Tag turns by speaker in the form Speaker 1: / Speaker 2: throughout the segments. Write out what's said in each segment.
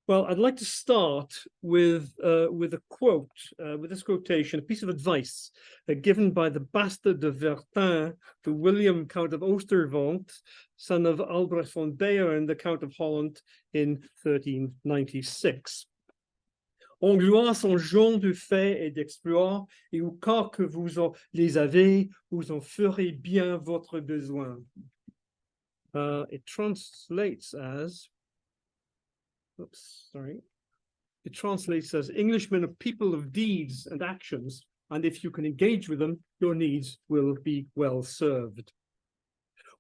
Speaker 1: Well, I'd like to start with a quote, with this quotation, a piece of advice given by the Bastard de Vertin to William, Count of Oosterwald, son of Albrecht von Bayern, the Count of Holland, in 1396. On gloire son genre de faits et d'exploits, et au cas que vous en les avez, vous en ferez bien votre besoin. It translates as, it translates as Englishmen are people of deeds and actions, and if you can engage with them, your needs will be well served.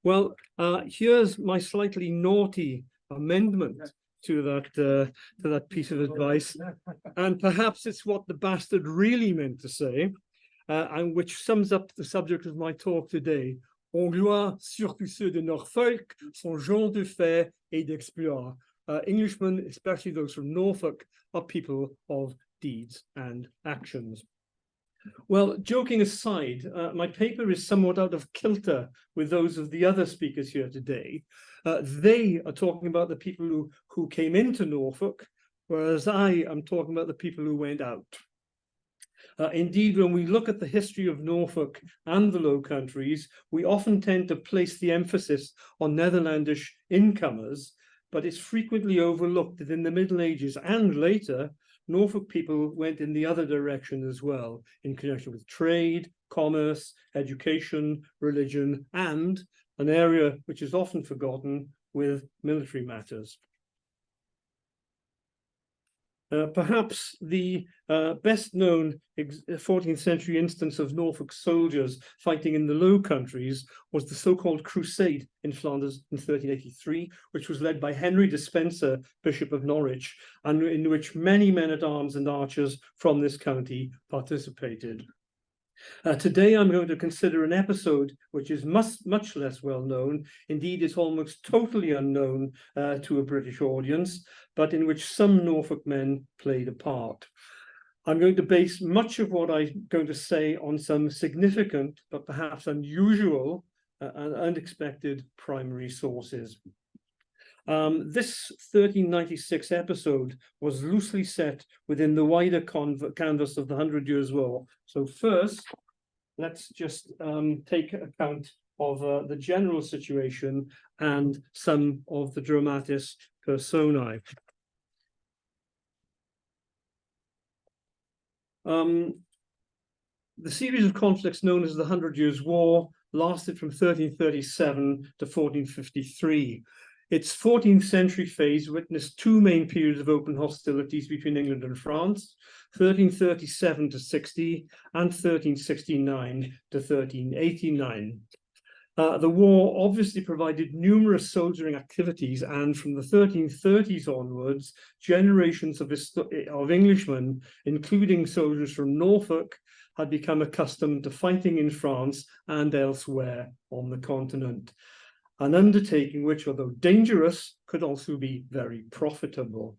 Speaker 1: Well, here's my slightly naughty amendment to that piece of advice, and perhaps it's what the bastard really meant to say, and which sums up the subject of my talk today. On gloire surtout ceux de Norfolk, son genre de faits et d'exploits. Englishmen, especially those from Norfolk, are people of deeds and actions. Well, joking aside, my paper is somewhat out of kilter with those of the other speakers here today. They are talking about the people who came into Norfolk, whereas I am talking about the people who went out. Indeed, when we look at the history of Norfolk and the Low Countries, we often tend to place the emphasis on Netherlandish incomers, but it's frequently overlooked that in the Middle Ages and later, Norfolk people went in the other direction as well, in connection with trade, commerce, education, religion, and an area which is often forgotten, with military matters. Perhaps the best known 14th century instance of Norfolk soldiers fighting in the Low Countries was the so-called Crusade in Flanders in 1383, which was led by Henry de Spencer, Bishop of Norwich, and in which many men-at-arms and archers from this county participated. Today, I'm going to consider an episode which is much less well known. Indeed, it's almost totally unknown to a British audience, but in which some Norfolk men played a part. I'm going to base much of what I'm going to say on some significant, but perhaps unusual and unexpected primary sources. This 1396 episode was loosely set within the wider canvas of the 100 Years' War. So first, let's just take account of the general situation and some of the dramatis personae. The series of conflicts known as the 100 Years' War lasted from 1337 to 1453. Its 14th century phase witnessed two main periods of open hostilities between England and France, 1337 to 60 and 1369 to 1389. The war obviously provided numerous soldiering activities, and from the 1330s onwards, generations of Englishmen, including soldiers from Norfolk, had become accustomed to fighting in France and elsewhere on the continent. An undertaking which, although dangerous, could also be very profitable.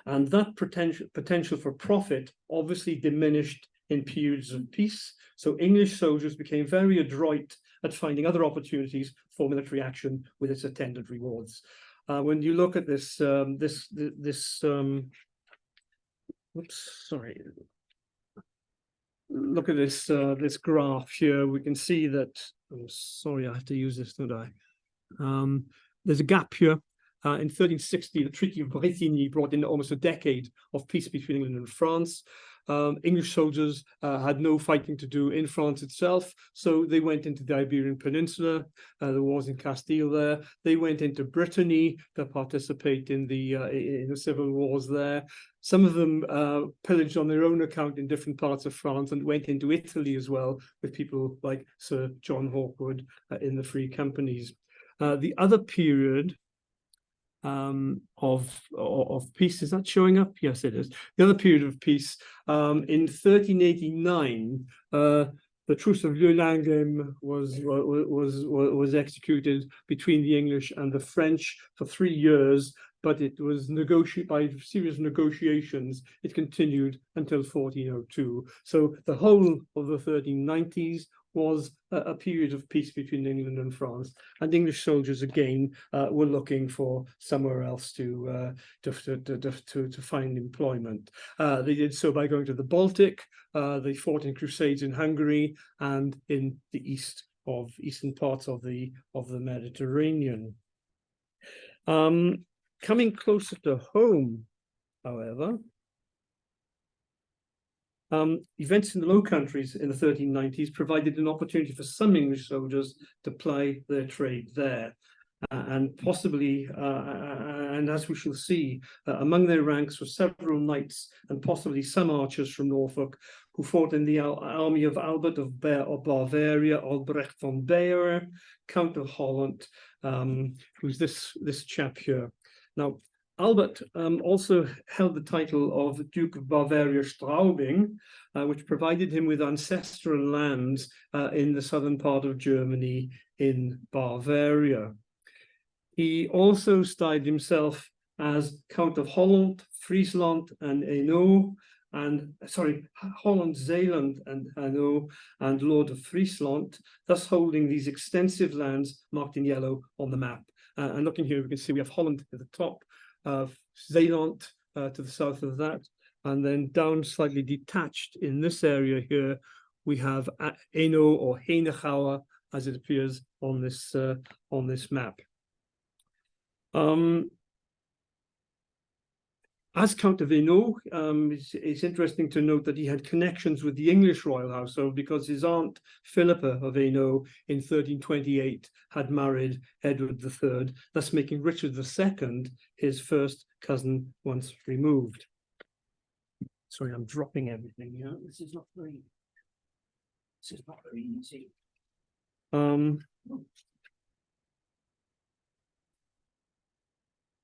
Speaker 1: And that potential for profit obviously diminished in periods of peace. So English soldiers became very adroit at finding other opportunities for military action with its attendant rewards. When you look at this, look at this this graph here, we can see that, oh, sorry, I have to use this, don't I? There's a gap here. In 1360, the Treaty of Bretigny brought in almost a decade of peace between England and France. English soldiers had no fighting to do in France itself, so they went into the Iberian Peninsula. There was in Castile there. They went into Brittany to participate in the civil wars there. Some of them pillaged on their own account in different parts of France and went into Italy as well, with people like Sir John Hawkwood in the Free Companies. The other period of peace, is that showing up? Yes, it is. The other period of peace, in 1389, the Truce of Leu-Langhem was executed between the English and the French for 3 years, but it was negotiated by a series of negotiations. It continued until 1402. So the whole of the 1390s was a period of peace between England and France, and English soldiers again were looking for somewhere else to find employment. They did so by going to the Baltic. They fought in crusades in Hungary and in the eastern parts of the Mediterranean. Coming closer to home, however, events in the Low Countries in the 1390s provided an opportunity for some English soldiers to ply their trade there. And possibly, and as we shall see, among their ranks were several knights and possibly some archers from Norfolk who fought in the army of Albert of Bavaria, Albrecht von Beyer, Count of Holland, who's this chap here. Now, Albert also held the title of Duke of Bavaria Straubing, which provided him with ancestral lands in the southern part of Germany in Bavaria. He also styled himself as Count of Holland, Friesland, and Hainaut, Holland, Zeeland, and Hainaut, and Lord of Friesland, thus holding these extensive lands marked in yellow on the map. And looking here, we can see we have Holland at the top, Zeeland to the south of that, and then down slightly detached in this area here, we have Hainaut or Henegouwen as it appears on this map. As Count of Hainaut, it's interesting to note that he had connections with the English royal household because his aunt Philippa of Hainaut in 1328 had married Edward III, thus making Richard II his first cousin once removed. Sorry, I'm dropping everything here. This is not very easy.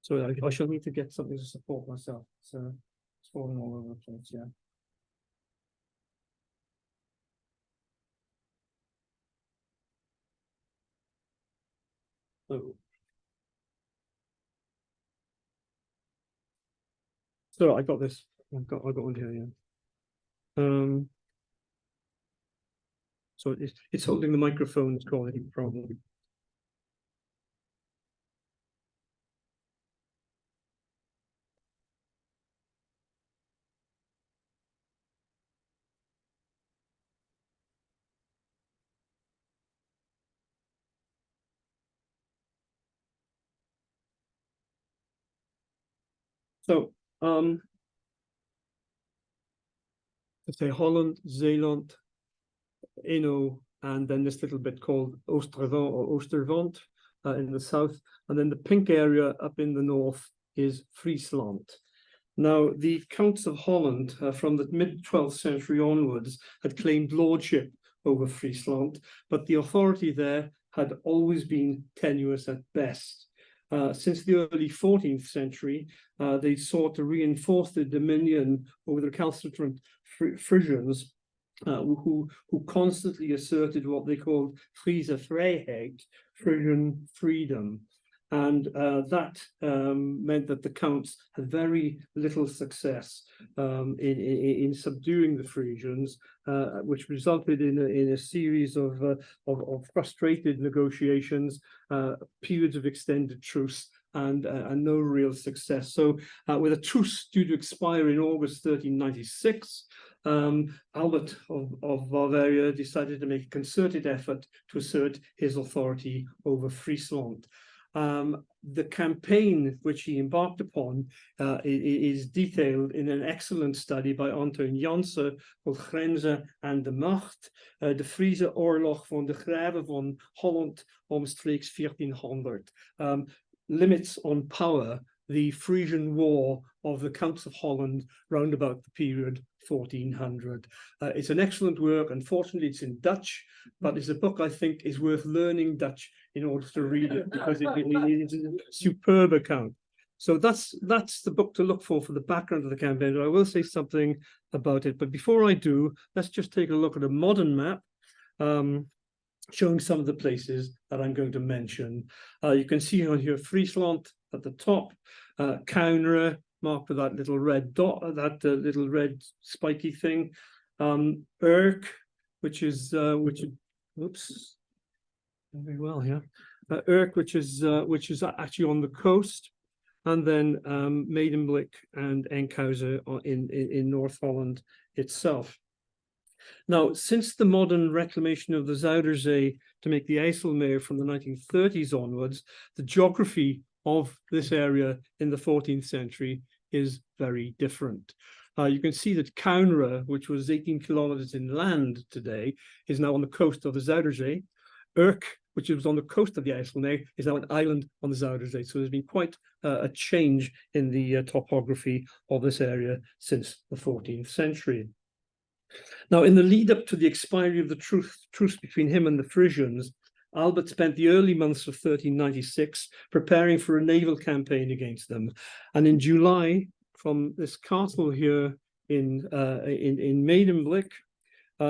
Speaker 1: So I shall need to get something to support myself. So it's falling all over the place, yeah. Oh. So I got this. I got one here, yeah. So it's holding the microphone quality problem. So to say Holland, Zeeland, Hainaut, and then this little bit called Oosterwand or Oosterwand in the south, and then the pink area up in the north is Friesland. Now, the Counts of Holland from the mid-12th century onwards had claimed lordship over Friesland, but the authority there had always been tenuous at best. Since the early 14th century, they sought to reinforce their dominion over the recalcitrant Frisians, who constantly asserted what they called Friese Vrijheid, Frisian freedom. And that meant that the counts had very little success in subduing the Frisians, which resulted in a series of frustrated negotiations, periods of extended truce, and no real success. So with a truce due to expire in August 1396, Albert of Bavaria decided to make a concerted effort to assert his authority over Friesland. The campaign which he embarked upon is detailed in an excellent study by Antoon Janse called Grenzen aan de Macht, de Friese Oorlog van de Graven van Holland omstreeks 1400. Limits on Power, the Frisian War of the Counts of Holland round about the period 1400. It's an excellent work. Unfortunately, it's in Dutch, but it's a book I think is worth learning Dutch in order to read it because it is a superb account. So that's the book to look for the background of the campaign. I will say something about it, but before I do, let's just take a look at a modern map showing some of the places that I'm going to mention. You can see on here Friesland at the top, Counre, marked with that little red dot, that little red spiky thing. Urk, which oops, very well here. Urk, which is actually on the coast, and then Medemblik and Enkhuizen in North Holland itself. Now, since the modern reclamation of the Zuiderzee to make the IJsselmeer from the 1930s onwards, the geography of this area in the 14th century is very different. You can see that Kaunra, which was 18 kilometers inland today, is now on the coast of the Zuiderzee. Urk, which was on the coast of the IJsselmeer, is now an island on the Zuiderzee. So there's been quite a change in the topography of this area since the 14th century. Now, in the lead up to the expiry of the truce between him and the Frisians, Albert spent the early months of 1396 preparing for a naval campaign against them. And in July, from this castle here in Medemblik,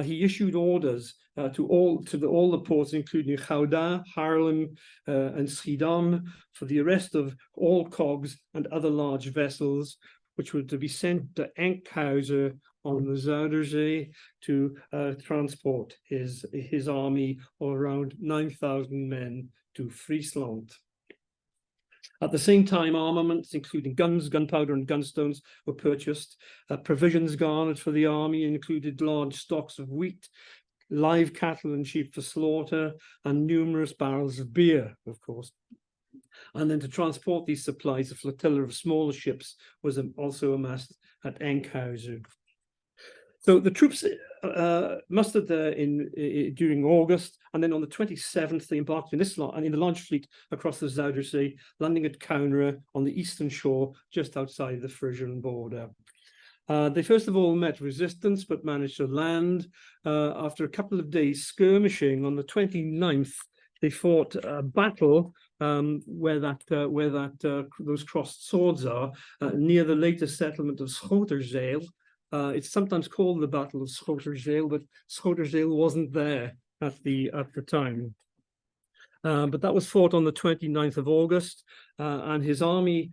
Speaker 1: he issued orders to all the ports, including Gouda, Haarlem, and Schiedam, for the arrest of all cogs and other large vessels, which were to be sent to Enkhuizen on the Zuiderzee to transport his army of around 9,000 men to Friesland. At the same time, armaments, including guns, gunpowder, and gunstones, were purchased. Provisions garnered for the army included large stocks of wheat, live cattle and sheep for slaughter, and numerous barrels of beer, of course. And then to transport these supplies, a flotilla of smaller ships was also amassed at Enkhuizen. So the troops mustered there during August, and then on the 27th they embarked in the large fleet across the Zuiderzee, landing at Kaunra on the eastern shore, just outside the Frisian border. They first of all met resistance, but managed to land. After a couple of days skirmishing, on the 29th, they fought a battle where those crossed swords are, near the latest settlement of Schoterzeel. It's sometimes called the Battle of Schoterzeel, but Schoterzeel wasn't there at the time. But that was fought on the 29th of August, and his army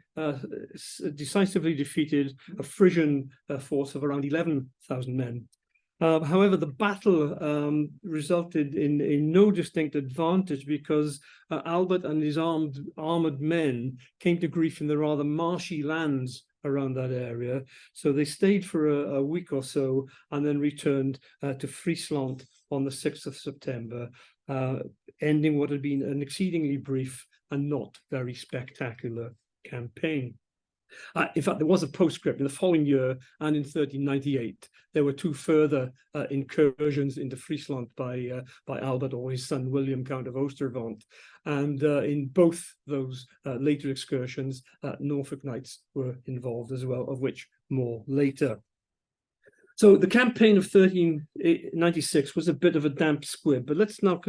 Speaker 1: decisively defeated a Frisian force of around 11,000 men. However, the battle resulted in no distinct advantage, because Albert and his armored men came to grief in the rather marshy lands around that area. So they stayed for a week or so and then returned to Friesland on the 6th of September, ending what had been an exceedingly brief and not very spectacular campaign. In fact, there was a postscript in the following year, and in 1398, there were two further incursions into Friesland by Albert or his son William, Count of Oosterwand. And in both those later excursions, Norfolk knights were involved as well, of which more later. So the campaign of 1396 was a bit of a damp squib, but let's now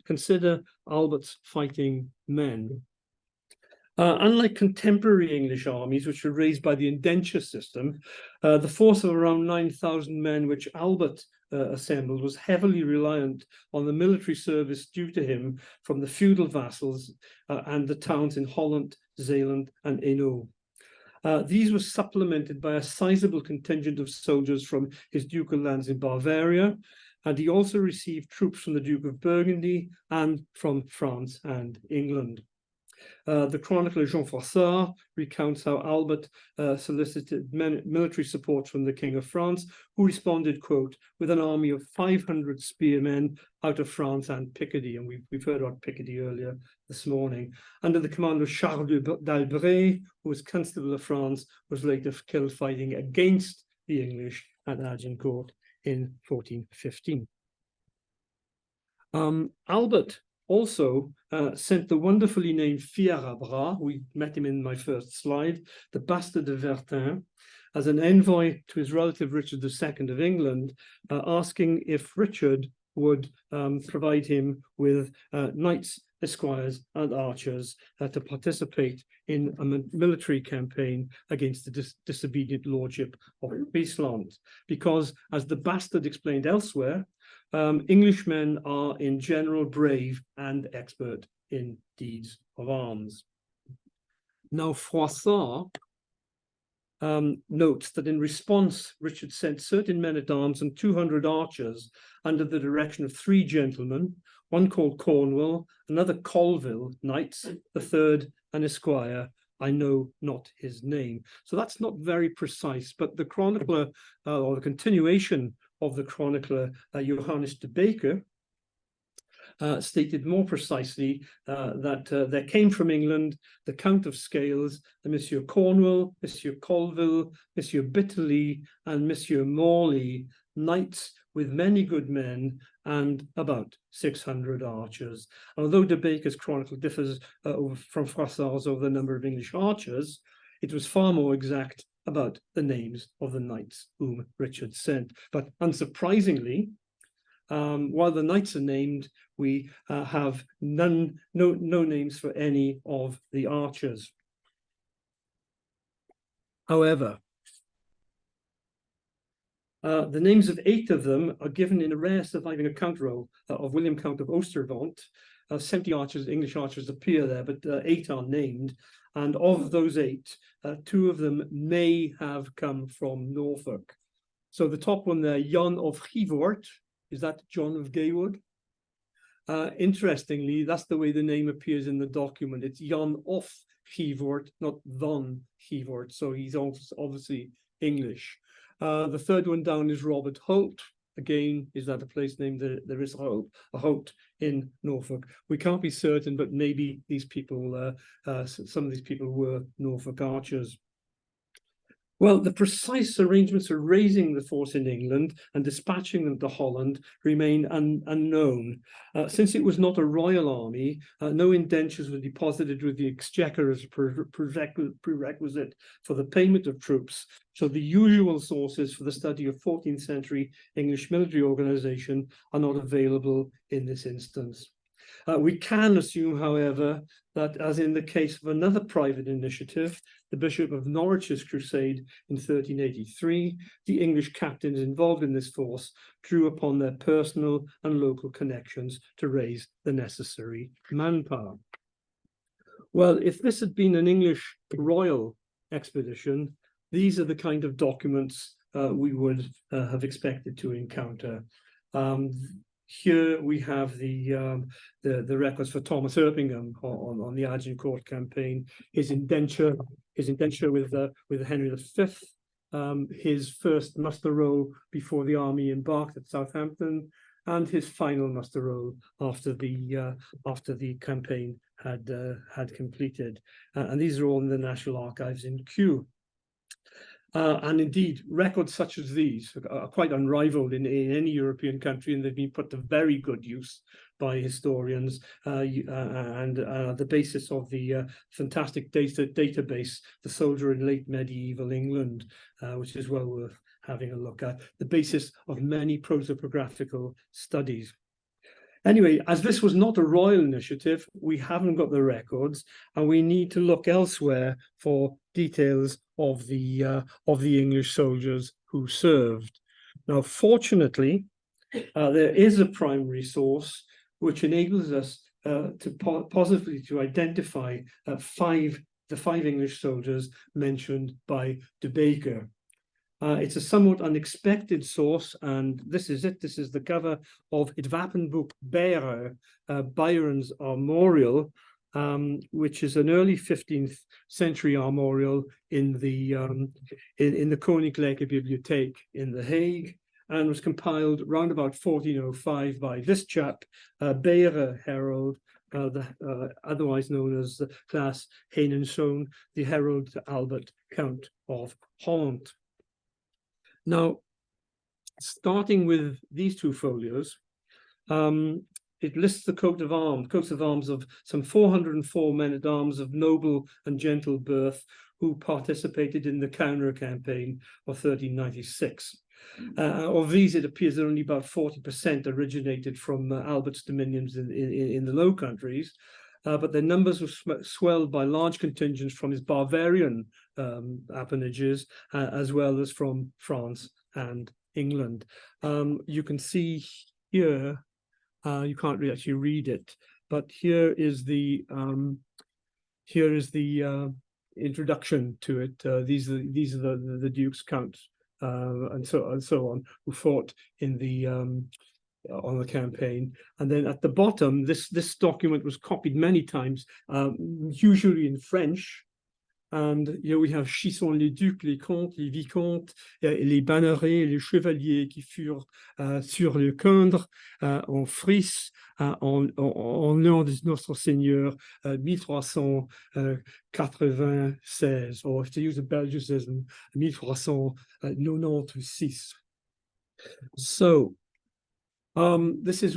Speaker 1: consider Albert's fighting men. Unlike contemporary English armies, which were raised by the indenture system, the force of around 9,000 men which Albert assembled was heavily reliant on the military service due to him from the feudal vassals and the towns in Holland, Zeeland, and Hainaut. These were supplemented by a sizable contingent of soldiers from his ducal lands in Bavaria, and he also received troops from the Duke of Burgundy and from France and England. The chronicler Jean Froissart recounts how Albert solicited military support from the King of France, who responded, quote, with an army of 500 spearmen out of France and Picardy. And we've heard about Picardy earlier this morning. Under the command of Charles d'Albret, who was Constable of France, was later killed fighting against the English at Agincourt in 1415. Albert also sent the wonderfully named Fierabras, we met him in my first slide, the bastard de Vertin, as an envoy to his relative Richard II of England, asking if Richard would provide him with knights, esquires, and archers to participate in a military campaign against the disobedient lordship of Friesland. Because, as the bastard explained elsewhere, Englishmen are in general brave and expert in deeds of arms. Now, Froissart notes that in response, Richard sent certain men-at-arms and 200 archers under the direction of 3 gentlemen, one called Cornwall, another Colville, knights, the third an esquire, I know not his name. So that's not very precise, but the chronicler, or the continuation of the chronicler, Johannes de Baker, stated more precisely that there came from England the Count of Scales, the Monsieur Cornwall, Monsieur Colville, Monsieur Bitterly, and Monsieur Morley, knights with many good men and about 600 archers. And although de Baker's chronicle differs from Froissart's over the number of English archers, it was far more exact about the names of the knights whom Richard sent. But unsurprisingly, while the knights are named, we have no names for any of the archers. However, the names of 8 of them are given in a rare surviving account roll of William Count of Osterwont. 70 archers, English archers, appear there, but 8 are named. And of those 8, 2 of them may have come from Norfolk. So the top one there, Jan of Gievoort, is that John of Gaywood? Interestingly, that's the way the name appears in the document. It's Jan of Gievoort, not Van Gievoort. So he's obviously English. The third one down is Robert Holt. Again, is that a place name? There is a Holt in Norfolk. We can't be certain, but maybe these people, some of these people were Norfolk archers. Well, the precise arrangements for raising the force in England and dispatching them to Holland remain unknown. Since it was not a royal army, no indentures were deposited with the exchequer as a prerequisite for the payment of troops. So the usual sources for the study of 14th century English military organization are not available in this instance. We can assume, however, that as in the case of another private initiative, the Bishop of Norwich's crusade in 1383, the English captains involved in this force drew upon their personal and local connections to raise the necessary manpower. Well, if this had been an English royal expedition, these are the kind of documents we would have expected to encounter. Here we have the records for Thomas Erpingham on the Agincourt campaign, his indenture with Henry V, his first muster roll before the army embarked at Southampton, and his final muster roll after the campaign had completed. And these are all in the National Archives in Kew. And indeed, records such as these are quite unrivaled in any European country, and they've been put to very good use by historians and the basis of the fantastic database, The Soldier in Late Medieval England, which is well worth having a look at, the basis of many prosopographical studies. Anyway, as this was not a royal initiative, we haven't got the records, and we need to look elsewhere for details of the English soldiers who served. Now, fortunately, there is a primary source which enables us positively to identify the 5 English soldiers mentioned by de Baker. It's a somewhat unexpected source, and this is it. This is the cover of Het Wapenboek Beieren, Byron's Armorial, which is an early 15th century armorial in the Koninklijke Bibliotheek in The Hague, and was compiled around about 1405 by this chap, Beieren Herald, otherwise known as the Claas Henenzoon, the herald to Albert, Count of Holland. Now, starting with these 2 folios, it lists the coats of arms of some 404 men-at-arms of noble and gentle birth who participated in the counter campaign of 1396. Of these, it appears that only about 40% originated from Albert's dominions in the Low Countries, but their numbers were swelled by large contingents from his Bavarian appanages, as well as from France and England. You can see here, you can't actually read it, but here is the introduction to it. These are the Duke's counts and so on who fought in the on the campaign. And then at the bottom, this document was copied many times, usually in French. And here we have qui sont les ducs, les comtes, les vicomtes, les bannerets, les chevaliers qui furent sur le Condre en Frise en l'an de notre Seigneur 1396, or to use a Belgicism, 1396. So this is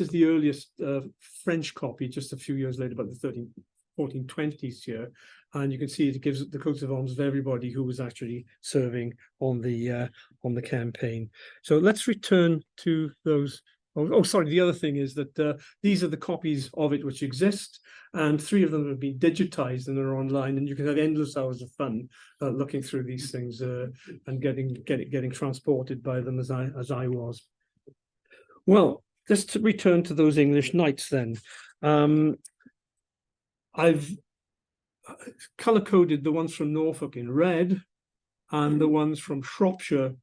Speaker 1: the earliest French copy, just a few years later, about the 1420s here, and you can see it gives the coats of arms of everybody who was actually serving on the campaign. So let's return to those. Oh, sorry. The other thing is that these are the copies of it which exist, and 3 of them have been digitized and are online, and you can have endless hours of fun looking through these things and getting transported by them as I was. Well, just to return to those English knights then. I've color-coded the ones from Norfolk in red and the ones from Shropshire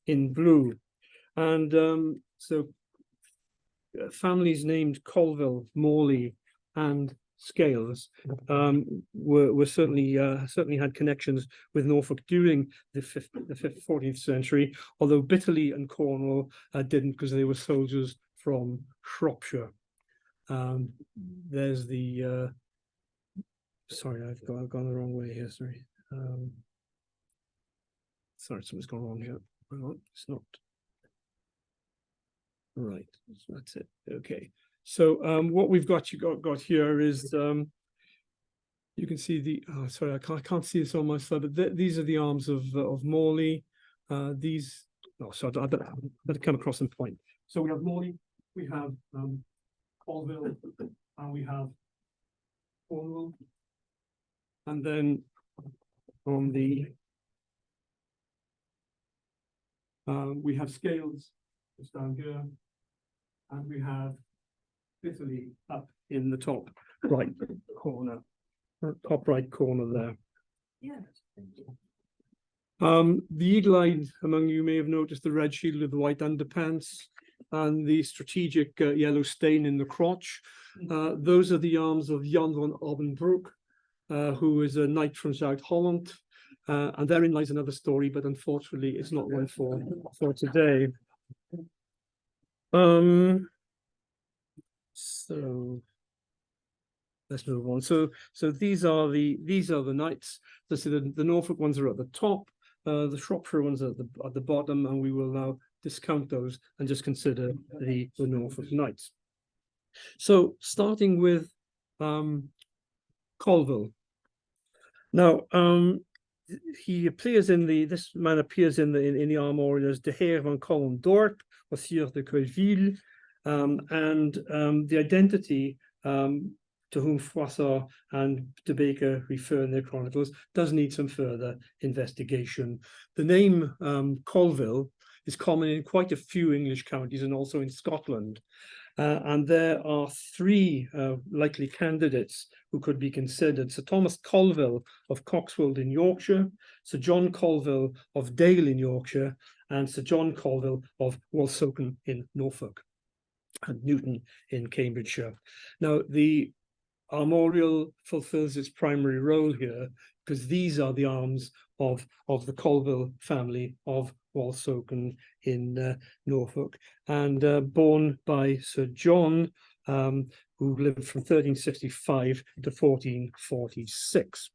Speaker 1: in blue. And so families named Colville, Morley, and Scales were certainly had connections with Norfolk during the 14th century, although Bitterley and Cornwall didn't, because they were soldiers from Shropshire. There's the sorry, I've gone the wrong way here. Sorry, something's gone wrong here. Well, it's not right. So that's it. Okay. So what we've got here is you can see the sorry, I can't see this on my slide, but these are the arms of Morley. These sorry, I better come across and point. So we have Morley, we have Colville, and we have Cornwall. And then on the we have Scales just down here, and we have Bitterley up in the top right corner, there.
Speaker 2: Yeah.
Speaker 1: The eagle-eyed among you may have noticed the red shield with the white underpants and the strategic yellow stain in the crotch. Those are the arms of Jan van Alban, who is a knight from South Holland, and therein lies another story, but unfortunately it's not one for today. So let's move on. So these are the knights. So the Norfolk ones are at the top, the Shropshire ones are at the bottom, and we will now discount those and just consider the Norfolk knights. So starting with Colville. Now, he appears this man appears in the armorial as de Heer van Collendorp, or Sieur de Colville, and the identity to whom Froissart and de Baker refer in their chronicles does need some further investigation. The name Colville is common in quite a few English counties and also in Scotland. And there are 3 likely candidates who could be considered: Sir Thomas Colville of Coxwold in Yorkshire, Sir John Colville of Dale in Yorkshire, and Sir John Colville of Walsoken in Norfolk, and Newton in Cambridgeshire. Now, the armorial fulfills its primary role here because these are the arms of the Colville family of Walsoken in Norfolk, and born by Sir John, who lived from 1365 to 1446.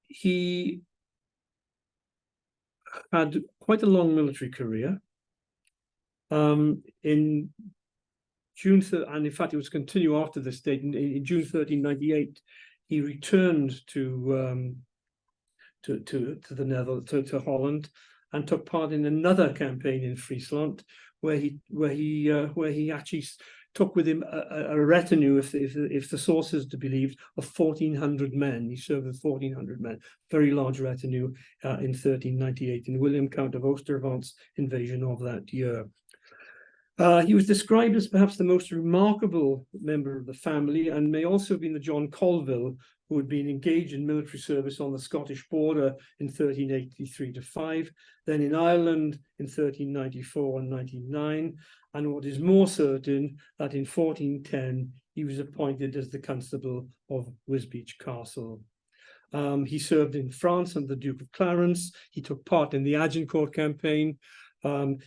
Speaker 1: He had quite a long military career. In June, and in fact, it was continue after this date. In June 1398, he returned to the Netherlands, to Holland, and took part in another campaign in Friesland, where he actually took with him a retinue, if the sources to believed, of 1,400 men. He served with 1,400 men, very large retinue in 1398 in William Count of Oosterwald's invasion of that year. He was described as perhaps the most remarkable member of the family, and may also have been the John Colville, who had been engaged in military service on the Scottish border in 1383 to 5, then in Ireland in 1394 and 99, and what is more certain, that in 1410 he was appointed as the Constable of Wisbech Castle. He served in France under the Duke of Clarence. He took part in the Agincourt campaign.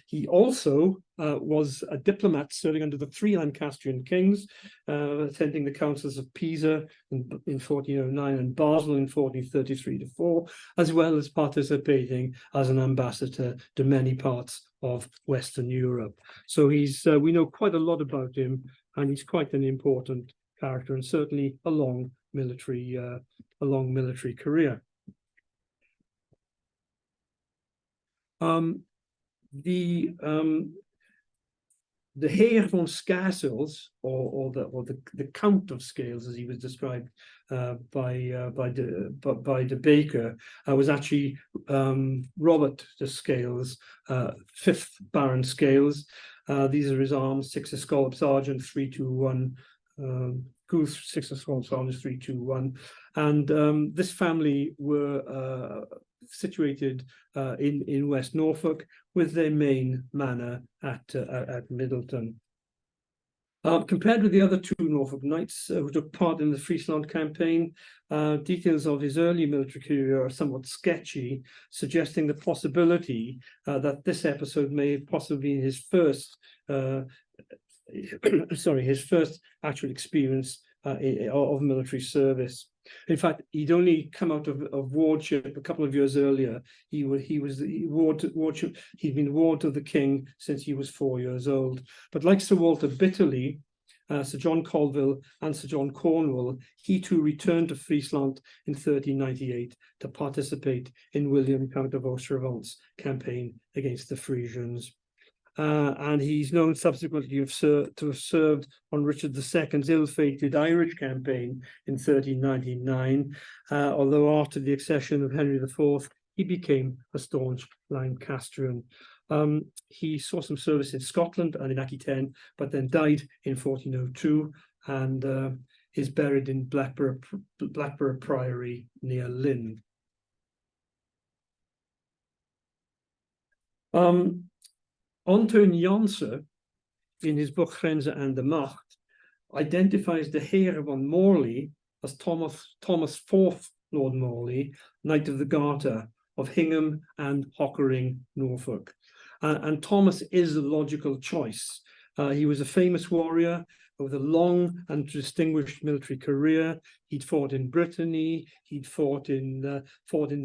Speaker 1: He also was a diplomat serving under the three Lancastrian kings, attending the councils of Pisa in 1409 and Basel in 1433 to 4, as well as participating as an ambassador to many parts of Western Europe. So we know quite a lot about him, and he's quite an important character, and certainly a long military career. The Heer van Scasels, or the Count of Scales, as he was described by de Baker, was actually Robert de Scales, 5th Baron Scales. These are his arms: 6 Escallop Sergeant 321, Goose 6 Escallop Sergeant 321, and this family were situated in West Norfolk, with their main manor at Middleton. Compared with the other two Norfolk knights who took part in the Friesland campaign, details of his early military career are somewhat sketchy, suggesting the possibility that this episode may have possibly been his first his first actual experience of military service. In fact, he'd only come out of wardship a couple of years earlier. He'd been ward to the king since he was 4 years old. But like Sir Walter Bitterly, Sir John Colville, and Sir John Cornwall, he too returned to Friesland in 1398 to participate in William Count of Osservant's campaign against the Frisians. And he's known subsequently to have served on Richard II's ill-fated Irish campaign in 1399, although after the accession of Henry IV, he became a staunch Lancastrian. He saw some service in Scotland and in Aquitaine, but then died in 1402, and is buried in Blackborough Priory near Lynn. Antoine Janse, in his book Grenzen en de Macht, identifies the Heer van Morley as Thomas IV Lord Morley, Knight of the Garter of Hingham and Hockering, Norfolk. And Thomas is a logical choice. He was a famous warrior with a long and distinguished military career. He'd fought in Brittany, he'd fought in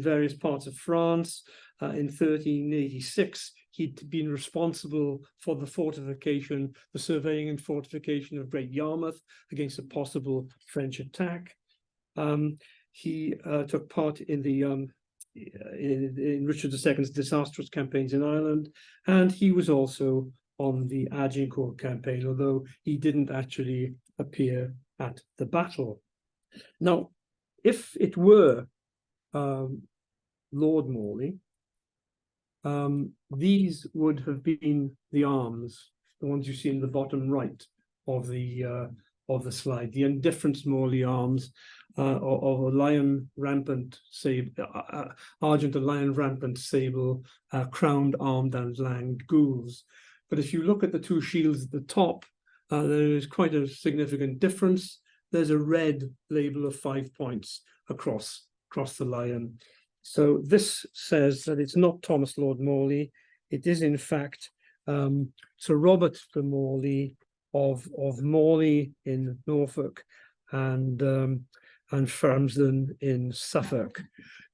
Speaker 1: various parts of France. In 1386, he'd been responsible for the surveying and fortification of Great Yarmouth against a possible French attack. He took part in Richard II's disastrous campaigns in Ireland, and he was also on the Agincourt campaign, although he didn't actually appear at the battle. Now, if it were Lord Morley, these would have been the arms, the ones you see in the bottom right of the slide, the Indifference Morley arms of a lion rampant sable, argent, a lion rampant sable, crowned, armed, and langed gules. But if you look at the two shields at the top, there is quite a significant difference. There's a red label of 5 points across the lion. So this says that it's not Thomas Lord Morley. It is, in fact, Sir Robert de Morley of Morley in Norfolk and Friesland in Suffolk.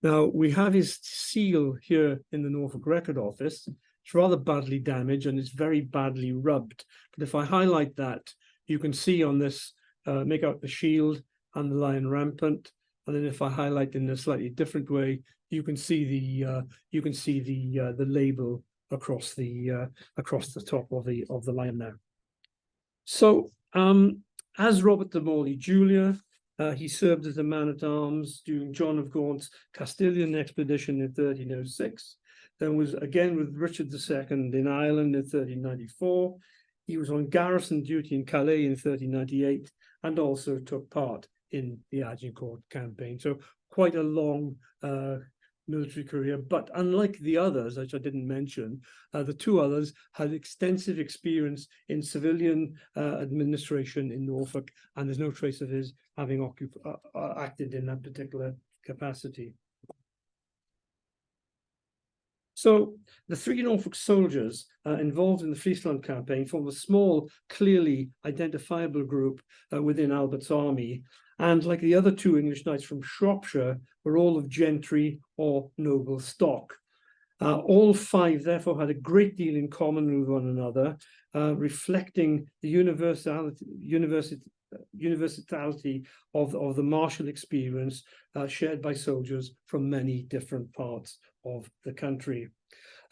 Speaker 1: Now, we have his seal here in the Norfolk Record Office. It's rather badly damaged and it's very badly rubbed. But if I highlight that, you can see on this, make out the shield and the lion rampant. And then if I highlight in a slightly different way, you can see the label across the top of the lion there. So as Robert de Morley Jr., he served as a man-at-arms during John of Gaunt's Castilian expedition in 1306. Then was again with Richard II in Ireland in 1394. He was on garrison duty in Calais in 1398 and also took part in the Agincourt campaign. So quite a long military career, but unlike the others, which I didn't mention, the two others had extensive experience in civilian administration in Norfolk, and there's no trace of his having acted in that particular capacity. So the three Norfolk soldiers involved in the Friesland campaign formed a small, clearly identifiable group within Albert's army. And like the other two English knights from Shropshire, were all of gentry or noble stock. All five, therefore, had a great deal in common with one another, reflecting the universality of the martial experience shared by soldiers from many different parts of the country.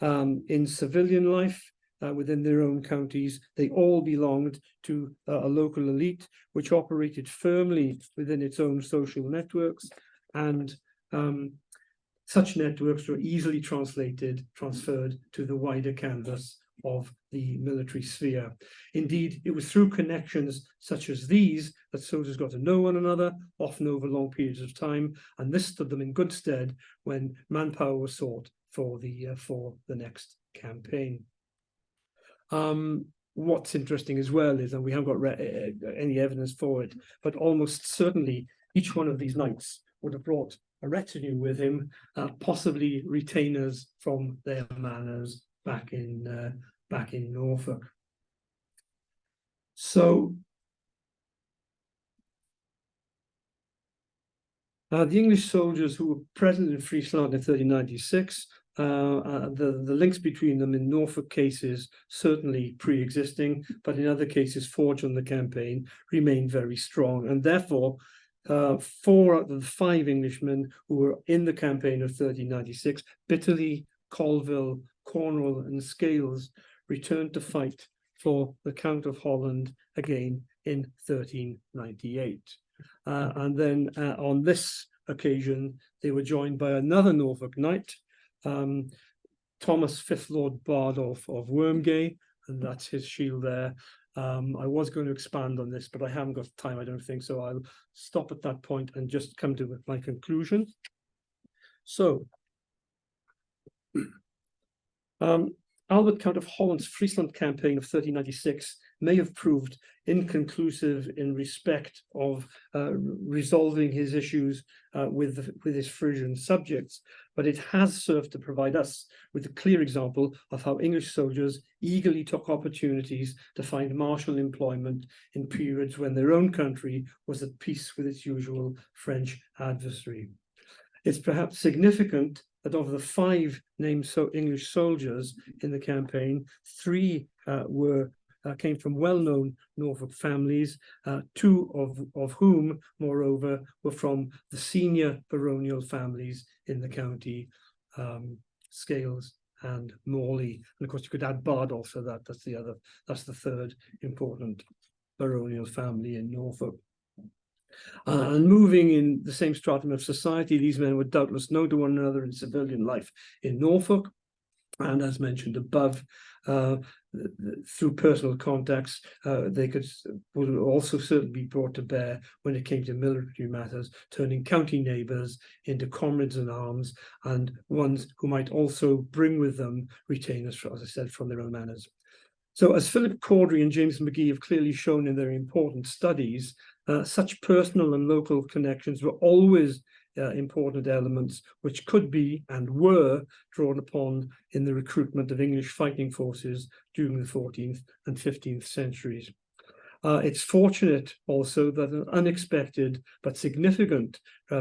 Speaker 1: In civilian life, within their own counties, they all belonged to a local elite which operated firmly within its own social networks, and such networks were easily transferred to the wider canvas of the military sphere. Indeed, it was through connections such as these that soldiers got to know one another, often over long periods of time, and this stood them in good stead when manpower was sought for the next campaign. What's interesting as well is, and we haven't got any evidence for it, but almost certainly each one of these knights would have brought a retinue with him, possibly retainers from their manors back in Norfolk. So the English soldiers who were present in Friesland in 1396, the links between them in Norfolk cases certainly pre-existing, but in other cases forged on the campaign, remain very strong. And therefore, 4 out of the 5 Englishmen who were in the campaign of 1396, Bitterly, Colville, Cornwall, and Scales, returned to fight for the Count of Holland again in 1398. And then on this occasion, they were joined by another Norfolk knight, Thomas, 5th Lord Bardolph of Wormgay, and that's his shield there. I was going to expand on this, but I haven't got time, I don't think, so I'll stop at that point and just come to my conclusion. So, Albert, Count of Holland's Friesland campaign of 1396 may have proved inconclusive in respect of resolving his issues with his Frisian subjects, but it has served to provide us with a clear example of how English soldiers eagerly took opportunities to find martial employment in periods when their own country was at peace with its usual French adversary. It's perhaps significant that of the 5 named English soldiers in the campaign, 3 came from well-known Norfolk families, 2 of whom, moreover, were from the senior baronial families in the county, Scales and Morley. And of course, you could add Bardolph to that. That's the 3rd important baronial family in Norfolk. And moving in the same stratum of society, these men were doubtless known to one another in civilian life in Norfolk, and as mentioned above, through personal contacts, they would also certainly be brought to bear when it came to military matters, turning county neighbours into comrades in arms, and ones who might also bring with them retainers, as I said, from their own manors. So as Philip Cawdry and James McGee have clearly shown in their important studies, such personal and local connections were always important elements which could be and were drawn upon in the recruitment of English fighting forces during the 14th and 15th centuries. It's fortunate also that an unexpected but significant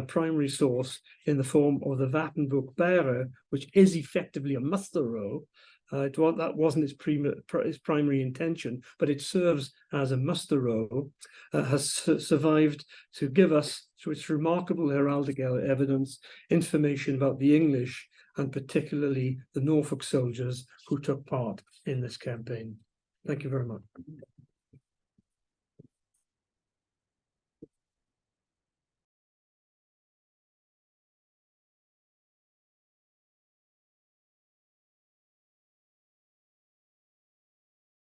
Speaker 1: primary source in the form of the Wapenboek Bearer, which is effectively a muster roll, that wasn't its primary intention, but it serves as a muster roll, has survived to give us, through its remarkable heraldic evidence, information about the English and particularly the Norfolk soldiers who took part in this campaign. Thank you very much.